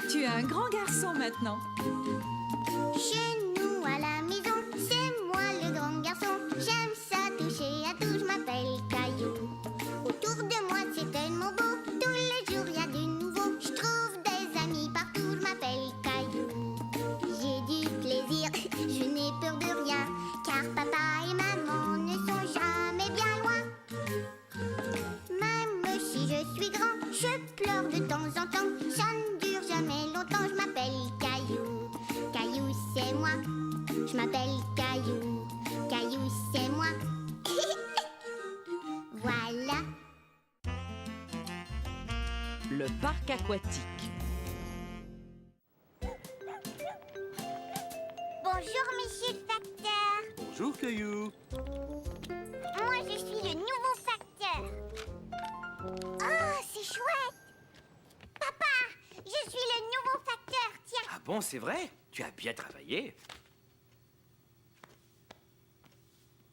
Tu es un grand garçon maintenant. Chez nous à la maison, c'est moi le grand garçon. J'aime ça toucher à tout, je m'appelle Caillou. Autour de moi c'est tellement beau, tous les jours il y a du nouveau. Je trouve des amis partout, je m'appelle Caillou. J'ai du plaisir, je n'ai peur de rien, car papa et maman ne sont jamais bien loin. Même si je suis grand, je pleure de temps en temps. Ça ne dure jamais longtemps, je m'appelle Caillou. Caillou, c'est moi. Je m'appelle Caillou. Caillou, c'est moi. Voilà. Le parc aquatique. Bonjour, monsieur le facteur. Bonjour, Caillou. Moi, je suis le nouveau facteur. Oh, c'est chouette. Papa, je suis le nouveau facteur. Tiens. Ah bon, c'est vrai? Tu as bien travaillé.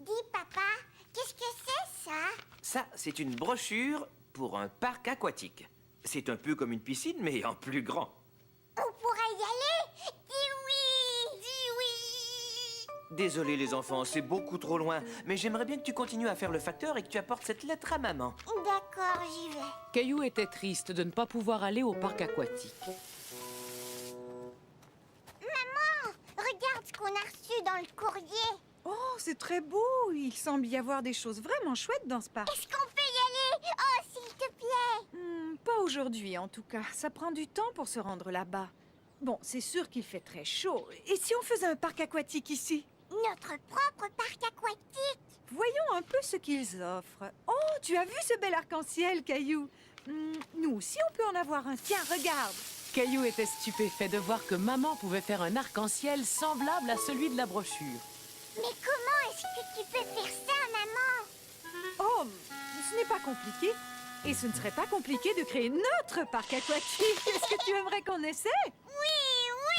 Dis, papa, qu'est-ce que c'est, ça? Ça, c'est une brochure pour un parc aquatique. C'est un peu comme une piscine, mais en plus grand. On pourrait y aller? Dis oui. Dis oui. Désolé, les enfants, c'est beaucoup trop loin. Mais j'aimerais bien que tu continues à faire le facteur et que tu apportes cette lettre à maman. D'accord, j'y vais. Caillou était triste de ne pas pouvoir aller au parc aquatique. Maman, regarde ce qu'on a reçu dans le courrier. Oh, c'est très beau. Il semble y avoir des choses vraiment chouettes dans ce parc. Est-ce qu'on peut y aller? Oh, s'il te plaît. Pas aujourd'hui, en tout cas. Ça prend du temps pour se rendre là-bas. Bon, c'est sûr qu'il fait très chaud. Et si on faisait un parc aquatique ici? Notre propre parc aquatique. Voyons un peu ce qu'ils offrent. Oh, tu as vu ce bel arc-en-ciel, Caillou? Nous aussi, on peut en avoir un. Tiens, regarde. Caillou était stupéfait de voir que maman pouvait faire un arc-en-ciel semblable à celui de la brochure. Mais comment est-ce que tu peux faire ça, maman? Oh, ce n'est pas compliqué. Et ce ne serait pas compliqué de créer notre parc aquatique. Est-ce que tu aimerais qu'on essaie? Oui, oui.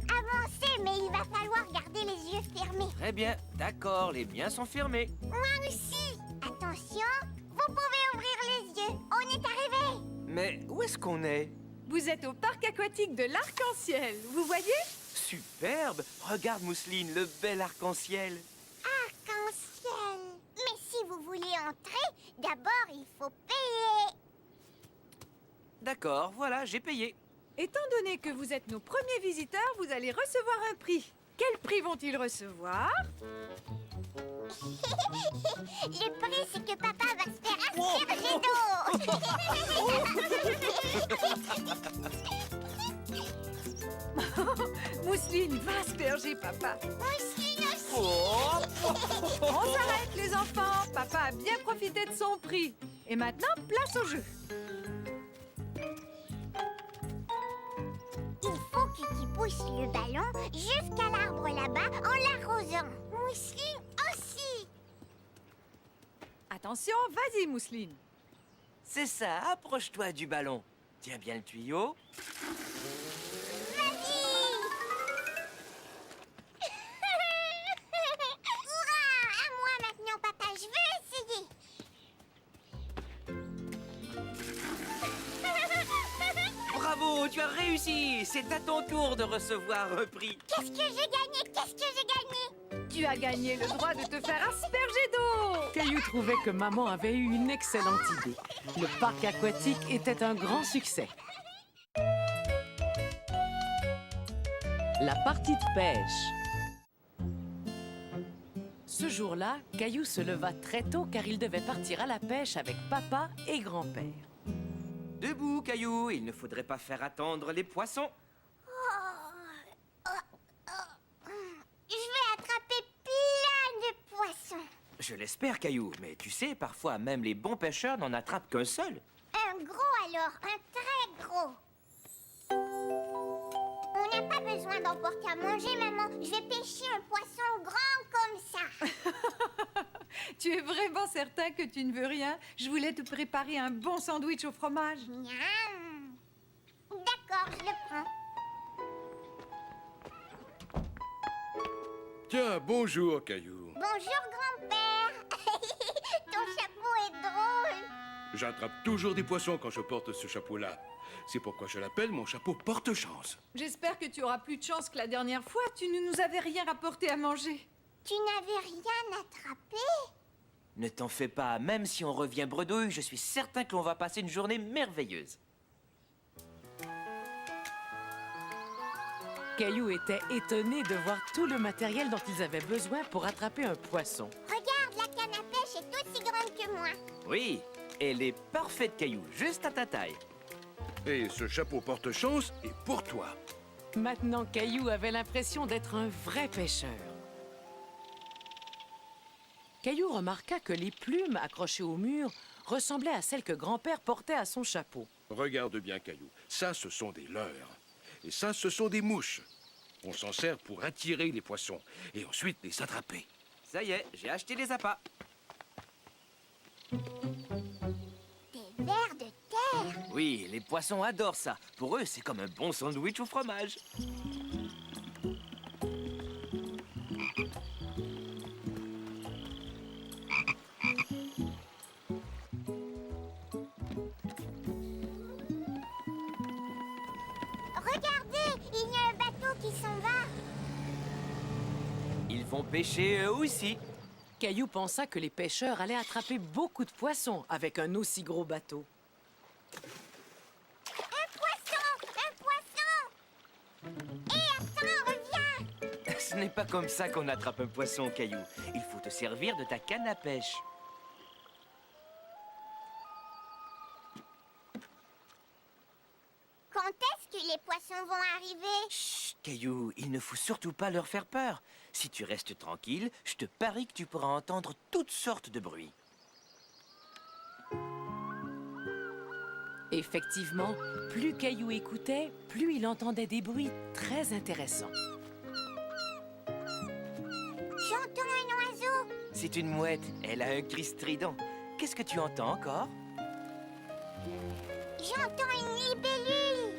Avancez, mais il va falloir garder les yeux fermés. Très bien, d'accord, les miens sont fermés. Moi aussi. Attention, vous pouvez ouvrir les yeux. On est arrivé. Mais où est-ce qu'on est? Vous êtes au parc aquatique de l'Arc-en-Ciel. Vous voyez? Superbe! Regarde, Mousseline, le bel arc-en-ciel. Arc-en-ciel. Mais si vous voulez entrer, d'abord il faut payer. D'accord, voilà, j'ai payé. Étant donné que vous êtes nos premiers visiteurs, vous allez recevoir un prix. Quel prix vont-ils recevoir? Le prix, c'est que papa va se faire asperger d'eau. Mousseline va asperger papa. Mousseline aussi. Oh! On s'arrête, les enfants. Papa a bien profité de son prix. Et maintenant, place au jeu. Il faut que tu pousses le ballon jusqu'à l'arbre là-bas en l'arrosant. Mousseline aussi. Attention, vas-y, Mousseline. C'est ça, approche-toi du ballon. Tiens bien le tuyau. Vas-y. Hurrah! À moi maintenant, papa. Je veux essayer. Bravo, tu as réussi! C'est à ton tour de recevoir un prix. Qu'est-ce que j'ai gagné? Qu'est-ce que j'ai gagné? Tu as gagné le droit de te faire asperger d'eau. Caillou trouvait que maman avait eu une excellente idée. Le parc aquatique était un grand succès. La partie de pêche. Ce jour-là, Caillou se leva très tôt car il devait partir à la pêche avec papa et grand-père. Debout, Caillou, il ne faudrait pas faire attendre les poissons. Je vais attraper plein de poissons. Je l'espère, Caillou, mais tu sais, parfois même les bons pêcheurs n'en attrapent qu'un seul. Un gros alors, un très gros. On n'a pas besoin d'emporter à manger, maman. Je vais pêcher un poisson grand comme ça. Tu es vraiment certain que tu ne veux rien? Je voulais te préparer un bon sandwich au fromage. Miam. D'accord, je le prends. Tiens, bonjour, Caillou. Bonjour, grand-père. Ton chapeau J'attrape toujours des poissons quand je porte ce chapeau-là. C'est pourquoi je l'appelle mon chapeau porte-chance. J'espère que tu auras plus de chance que la dernière fois. Tu ne nous avais rien rapporté à manger. Tu n'avais rien attrapé? Ne t'en fais pas, même si on revient bredouille, je suis certain que l'on va passer une journée merveilleuse. Caillou était étonné de voir tout le matériel dont ils avaient besoin pour attraper un poisson. Regarde, la canne à pêche est aussi grande que moi. Oui, elle est parfaite, Caillou, juste à ta taille. Et ce chapeau porte-chance est pour toi. Maintenant, Caillou avait l'impression d'être un vrai pêcheur. Caillou remarqua que les plumes accrochées au mur ressemblaient à celles que grand-père portait à son chapeau. Regarde bien, Caillou. Ça, ce sont des leurres. Et ça, ce sont des mouches. On s'en sert pour attirer les poissons et ensuite les attraper. Ça y est, j'ai acheté les appâts. Des vers de terre. Oui, les poissons adorent ça. Pour eux, c'est comme un bon sandwich au fromage. Regardez, il y a un bateau qui s'en va. Ils vont pêcher eux aussi. Caillou pensa que les pêcheurs allaient attraper beaucoup de poissons avec un aussi gros bateau. Un poisson! Un poisson! Hé, attends, reviens! Ce n'est pas comme ça qu'on attrape un poisson, Caillou. Il faut te servir de ta canne à pêche. Quand est-ce que les poissons vont arriver? Chut, Caillou, il ne faut surtout pas leur faire peur. Si tu restes tranquille, je te parie que tu pourras entendre toutes sortes de bruits. Effectivement, plus Caillou écoutait, plus il entendait des bruits très intéressants. J'entends un oiseau. C'est une mouette, elle a un cri strident. Qu'est-ce que tu entends encore? J'entends une libellule.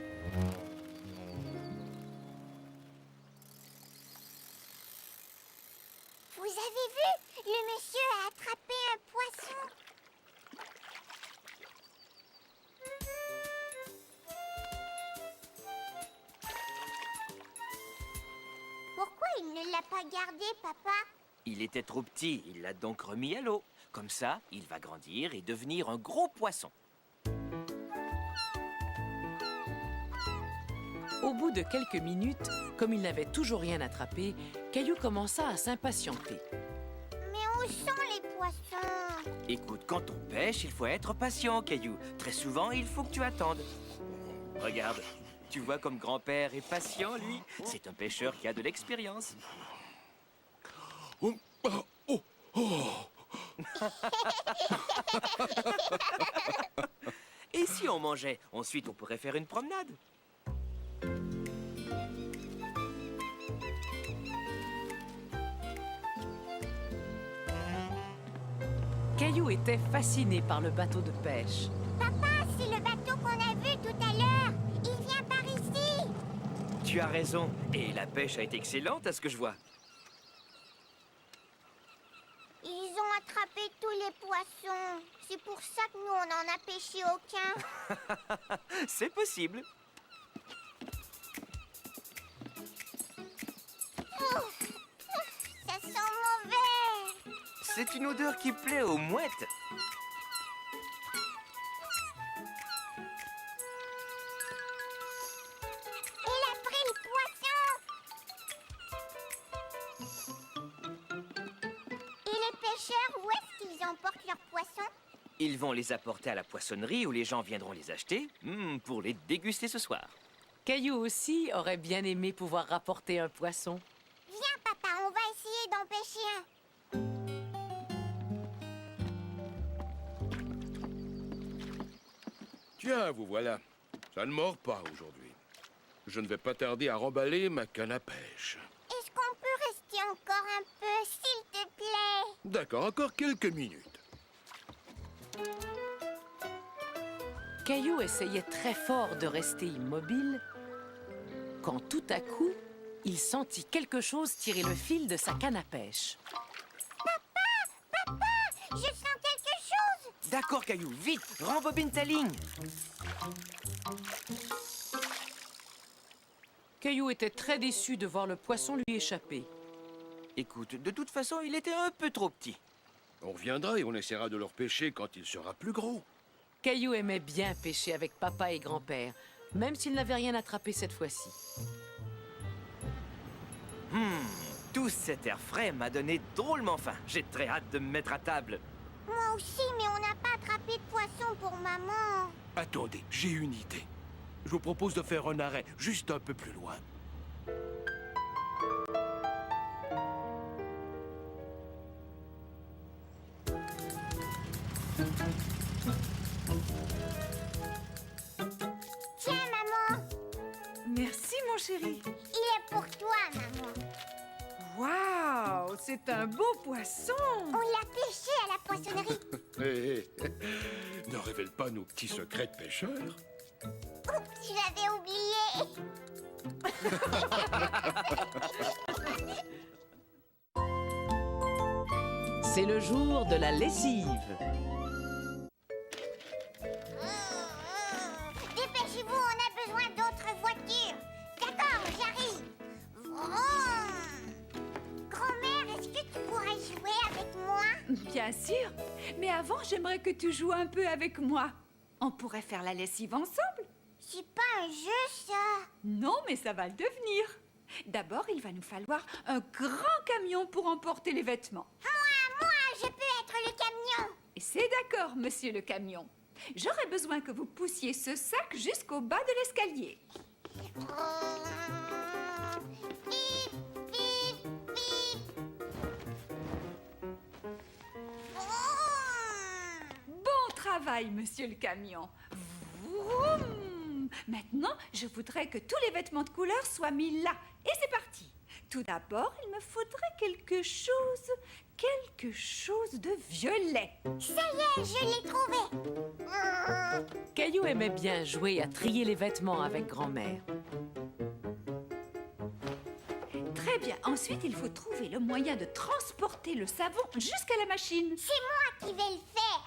Vous avez vu? Le monsieur a attrapé un poisson. Pourquoi il ne l'a pas gardé, papa? Il était trop petit, il l'a donc remis à l'eau. Comme ça, il va grandir et devenir un gros poisson. Au bout de quelques minutes, comme il n'avait toujours rien attrapé, Caillou commença à s'impatienter. Mais où sont les poissons? Écoute, quand on pêche, il faut être patient, Caillou. Très souvent, il faut que tu attendes. Regarde, tu vois comme grand-père est patient, lui. C'est un pêcheur qui a de l'expérience. Oh, oh, oh. Et si on mangeait? Ensuite, on pourrait faire une promenade. Caillou était fasciné par le bateau de pêche. Papa, c'est le bateau qu'on a vu tout à l'heure. Il vient par ici. Tu as raison. Et la pêche a été excellente, à ce que je vois. Ils ont attrapé tous les poissons. C'est pour ça que nous, on n'en a pêché aucun. C'est possible. Ça sent mauvais. C'est une odeur qui plaît aux mouettes. Il a pris le poisson. Et les pêcheurs, où est-ce qu'ils emportent leurs poissons? Ils vont les apporter à la poissonnerie où les gens viendront les acheter pour les déguster ce soir. Caillou aussi aurait bien aimé pouvoir rapporter un poisson. Viens, papa, on va essayer d'en pêcher un. Tiens, vous voilà. Ça ne mord pas aujourd'hui. Je ne vais pas tarder à remballer ma canne à pêche. Est-ce qu'on peut rester encore un peu, s'il te plaît? D'accord, encore quelques minutes. Caillou essayait très fort de rester immobile, quand tout à coup, il sentit quelque chose tirer le fil de sa canne à pêche. Papa, je sens quelque chose. D'accord, Caillou, vite, rembobine ta ligne. Caillou était très déçu de voir le poisson lui échapper. Écoute, de toute façon, il était un peu trop petit. On reviendra et on essaiera de le repêcher quand il sera plus gros. Caillou aimait bien pêcher avec papa et grand-père, même s'il n'avait rien attrapé cette fois-ci. Tout cet air frais m'a donné drôlement faim. J'ai très hâte de me mettre à table. Moi aussi, mais on n'a pas attrapé de poisson pour maman. Attendez, j'ai une idée. Je vous propose de faire un arrêt juste un peu plus loin. Tiens, maman, Merci, mon chéri. il est pour toi, maman. Waouh, c'est un beau poisson. On l'a pêché à la poissonnerie. Hé, ne révèle pas nos petits secrets de pêcheurs. Oups, je l'avais oublié. C'est le jour de la lessive. Dépêchez-vous, on a besoin d'autres voitures. D'accord, j'arrive. Vroom. Grand-mère, est-ce que tu pourrais jouer avec moi? Bien sûr, mais avant, j'aimerais que tu joues un peu avec moi. On pourrait faire la lessive ensemble. C'est pas un jeu, ça. Non, mais ça va le devenir. D'abord, il va nous falloir un grand camion pour emporter les vêtements. Moi, je peux être le camion. Et c'est d'accord, monsieur le camion. J'aurais besoin que vous poussiez ce sac jusqu'au bas de l'escalier. Bip, bip, bip. Vroom. Bon travail, monsieur le camion. Vroom. Maintenant, je voudrais que tous les vêtements de couleur soient mis là. Et c'est parti. Tout d'abord, il me faudrait quelque chose de violet. Ça y est, je l'ai trouvé. Caillou aimait bien jouer à trier les vêtements avec grand-mère. Très bien. Ensuite, il faut trouver le moyen de transporter le savon jusqu'à la machine. C'est moi qui vais le faire.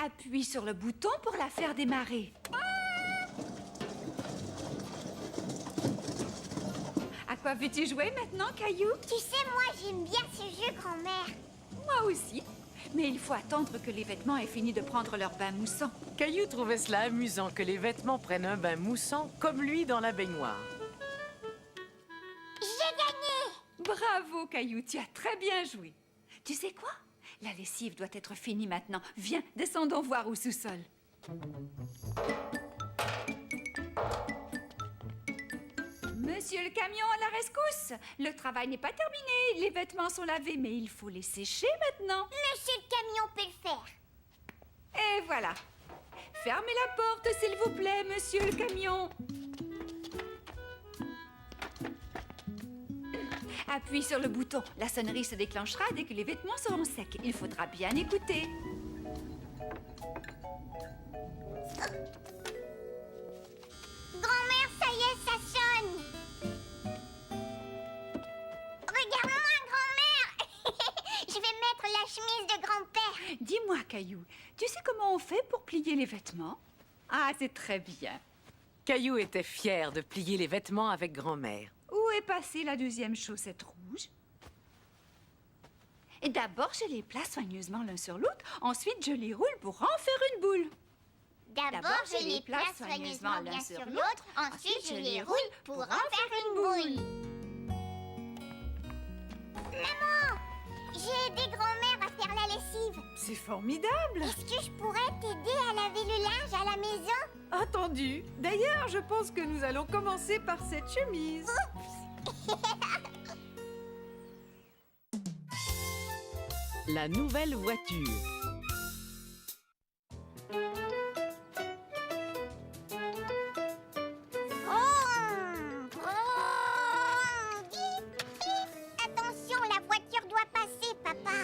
Appuie sur le bouton pour la faire démarrer. À quoi veux-tu jouer maintenant, Caillou? Tu sais, moi, j'aime bien ce jeu, grand-mère. Moi aussi. Mais il faut attendre que les vêtements aient fini de prendre leur bain moussant. Caillou trouvait cela amusant que les vêtements prennent un bain moussant comme lui dans la baignoire. J'ai gagné. Bravo, Caillou, tu as très bien joué. Tu sais quoi? La lessive doit être finie maintenant. Viens, descendons voir au sous-sol. Monsieur le camion, à la rescousse! Le travail n'est pas terminé. Les vêtements sont lavés, mais il faut les sécher maintenant. Monsieur le camion peut le faire. Et voilà. Fermez la porte, s'il vous plaît, monsieur le camion. Appuie sur le bouton. La sonnerie se déclenchera dès que les vêtements seront secs. Il faudra bien écouter. Grand-mère, ça y est, ça sonne. Regarde-moi, grand-mère. Je vais mettre la chemise de grand-père. Dis-moi, Caillou, tu sais comment on fait pour plier les vêtements? Ah, c'est très bien. Caillou était fier de plier les vêtements avec grand-mère. Où est passée la deuxième chaussette rouge? Et d'abord, je les place soigneusement l'un sur l'autre. Ensuite, je les roule pour en faire une boule. D'abord, je les place soigneusement l'un sur l'autre. Ensuite, je les roule pour en faire une boule. Maman, j'ai aidé grand-mère à faire la lessive. C'est formidable. Est-ce que je pourrais t'aider à laver le linge à la maison? Entendu. D'ailleurs, je pense que nous allons commencer par cette chemise. La nouvelle voiture. Vroom, vroom, bip, bip. Attention, la voiture doit passer, papa.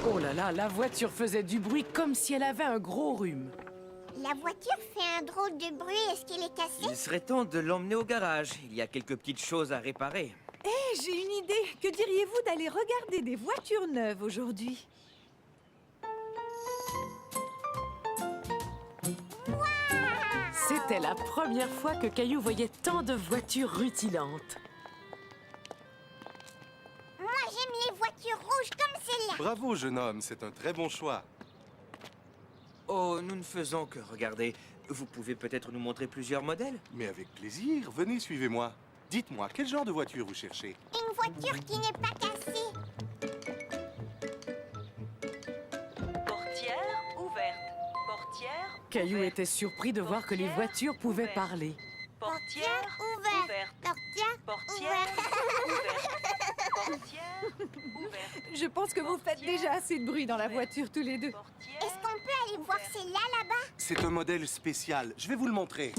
Oh là là, la voiture faisait du bruit comme si elle avait un gros rhume. La voiture fait un drôle de bruit. Est-ce qu'elle est cassée? Il serait temps de l'emmener au garage. Il y a quelques petites choses à réparer. Hé, j'ai une idée. Que diriez-vous d'aller regarder des voitures neuves aujourd'hui? C'était la première fois que Caillou voyait tant de voitures rutilantes. Moi, j'aime les voitures rouges comme celle-là. Bravo, jeune homme, c'est un très bon choix. Oh, nous ne faisons que regarder. Vous pouvez peut-être nous montrer plusieurs modèles? Mais avec plaisir, venez, suivez-moi. Dites-moi, quel genre de voiture vous cherchez? Une voiture qui n'est pas cassée. Portière ouverte. Portière Caillou ouverte. était surpris de voir que les voitures pouvaient parler. Portière Ouverte. ouverte. Portière Portière ouverte. ouverte. Portière ouverte. Je pense que vous faites déjà assez de bruit dans la voiture tous les deux. Portière. Est-ce qu'on peut aller voir celle-là, là-bas? C'est un modèle spécial. Je vais vous le montrer.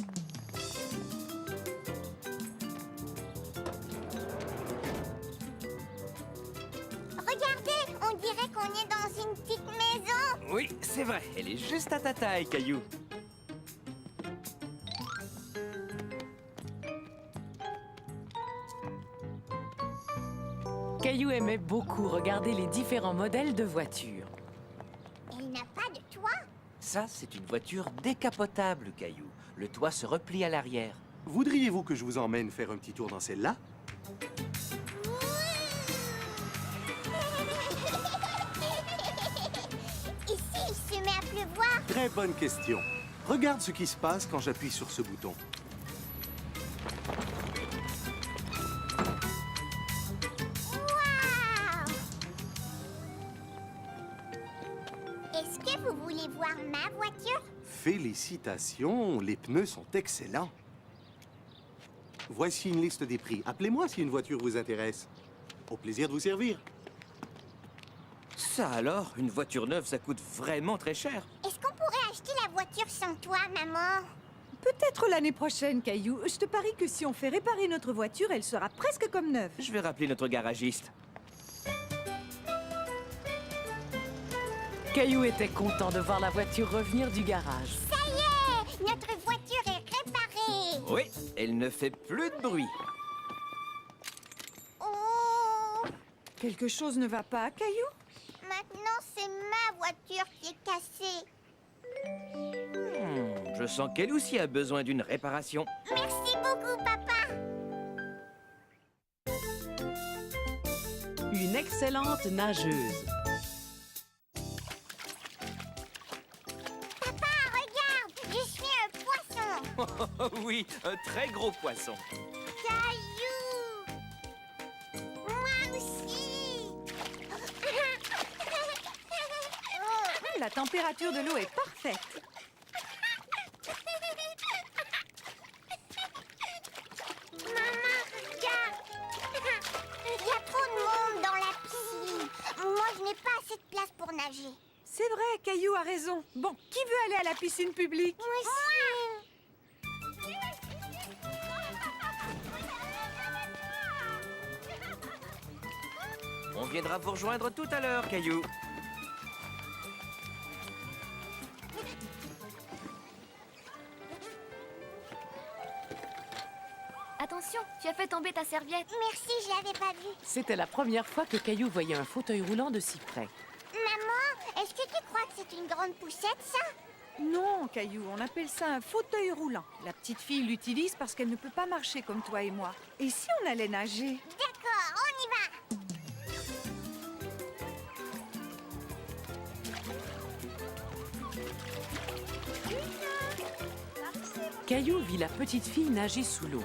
Regardez, on dirait qu'on est dans une petite maison. Oui, c'est vrai. Elle est juste à ta taille, Caillou. Caillou aimait beaucoup regarder les différents modèles de voitures. Elle n'a pas de toit. Ça, c'est une voiture décapotable, Caillou. Le toit se replie à l'arrière. Voudriez-vous que je vous emmène faire un petit tour dans celle-là? Et s'il se met à pleuvoir? Très bonne question. Regarde ce qui se passe quand j'appuie sur ce bouton. Waouh! Est-ce que vous voulez voir ma voiture? Félicitations, les pneus sont excellents. Voici une liste des prix. Appelez-moi si une voiture vous intéresse. Au plaisir de vous servir. Ça alors, une voiture neuve, ça coûte vraiment très cher. Est-ce qu'on pourrait acheter la voiture sans toi, maman? Peut-être l'année prochaine, Caillou. Je te parie que si on fait réparer notre voiture, elle sera presque comme neuve. Je vais rappeler notre garagiste. Caillou était content de voir la voiture revenir du garage. Ça y est! Notre voiture est réparée! Oui, elle ne fait plus de bruit. Oh! Quelque chose ne va pas, Caillou? Maintenant, c'est ma voiture qui est cassée. Je sens qu'elle aussi a besoin d'une réparation. Merci beaucoup, papa! Une excellente nageuse. Papa, regarde! Je suis un poisson! Oh oui, un très gros poisson. Caillou! Moi aussi! La température de l'eau est parfaite. Maman, regarde! Il y a trop de monde dans la piscine. Moi, je n'ai pas assez de place pour nager. C'est vrai, Caillou a raison. Bon, qui veut aller à la piscine publique? Moi aussi! On viendra vous rejoindre tout à l'heure, Caillou. Attention, tu as fait tomber ta serviette. Merci, je l'avais pas vu. C'était la première fois que Caillou voyait un fauteuil roulant de si près. Maman, est-ce que tu crois que c'est une grande poussette, ça? Non, Caillou, on appelle ça un fauteuil roulant. La petite fille l'utilise parce qu'elle ne peut pas marcher comme toi et moi. Et si on allait nager? D'accord, on y va! Caillou vit la petite fille nager sous l'eau.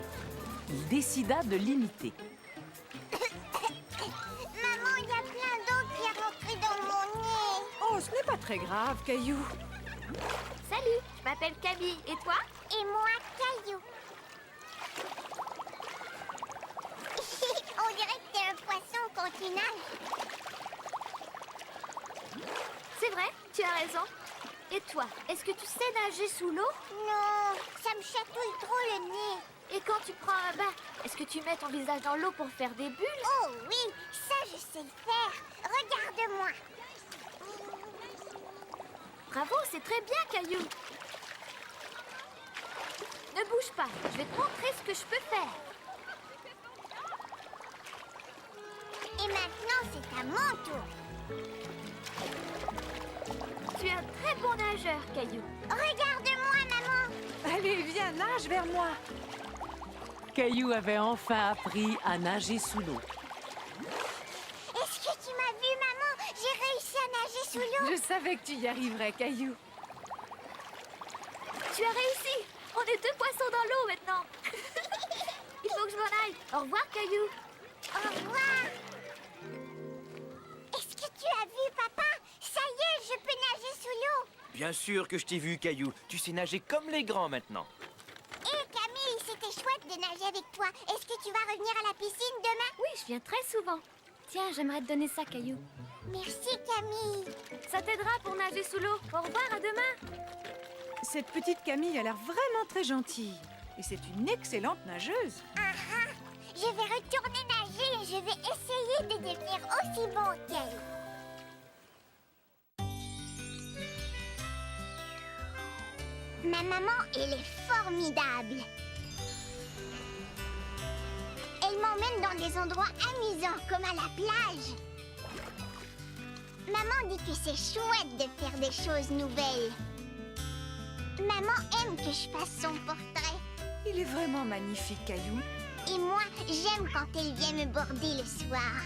Il décida de l'imiter. Maman, il y a plein d'eau qui est rentrée dans mon nez. Oh, ce n'est pas très grave, Caillou. Salut, je m'appelle Camille. Et toi? Et moi, Caillou. On dirait que t'es un poisson quand tu nages. C'est vrai, tu as raison. Et toi, est-ce que tu sais nager sous l'eau? Non, ça me chatouille trop le nez. Et quand tu prends un bain, est-ce que tu mets ton visage dans l'eau pour faire des bulles? Oh oui, ça je sais le faire. Regarde-moi. Bravo, c'est très bien, Caillou. Ne bouge pas, je vais te montrer ce que je peux faire. Et maintenant, c'est à mon tour. Tu es un très bon nageur, Caillou. Regarde-moi, maman. Allez, viens, nage vers moi. Caillou avait enfin appris à nager sous l'eau. Est-ce que tu m'as vu, maman? J'ai réussi à nager sous l'eau. Je savais que tu y arriverais, Caillou. Tu as réussi. On est 2 poissons dans l'eau maintenant. Il faut que je m'en aille. Au revoir, Caillou. Au revoir. Est-ce que tu as vu, papa? Ça y est, je peux nager sous l'eau. Bien sûr que je t'ai vu, Caillou. Tu sais nager comme les grands maintenant. Hé, Camille, c'était chouette de nager avec toi. Est-ce que tu vas revenir à la piscine demain? Oui, je viens très souvent. Tiens, j'aimerais te donner ça, Caillou. Merci, Camille. Ça t'aidera pour nager sous l'eau. Au revoir, à demain. Cette petite Camille a l'air vraiment très gentille. Et c'est une excellente nageuse. Je vais retourner nager et je vais essayer de devenir aussi bon qu'elle. Ma maman, elle est formidable. Elle m'emmène dans des endroits amusants, comme à la plage. Maman dit que c'est chouette de faire des choses nouvelles. Maman aime que je fasse son portrait. Il est vraiment magnifique, Caillou. Et moi, j'aime quand elle vient me border le soir.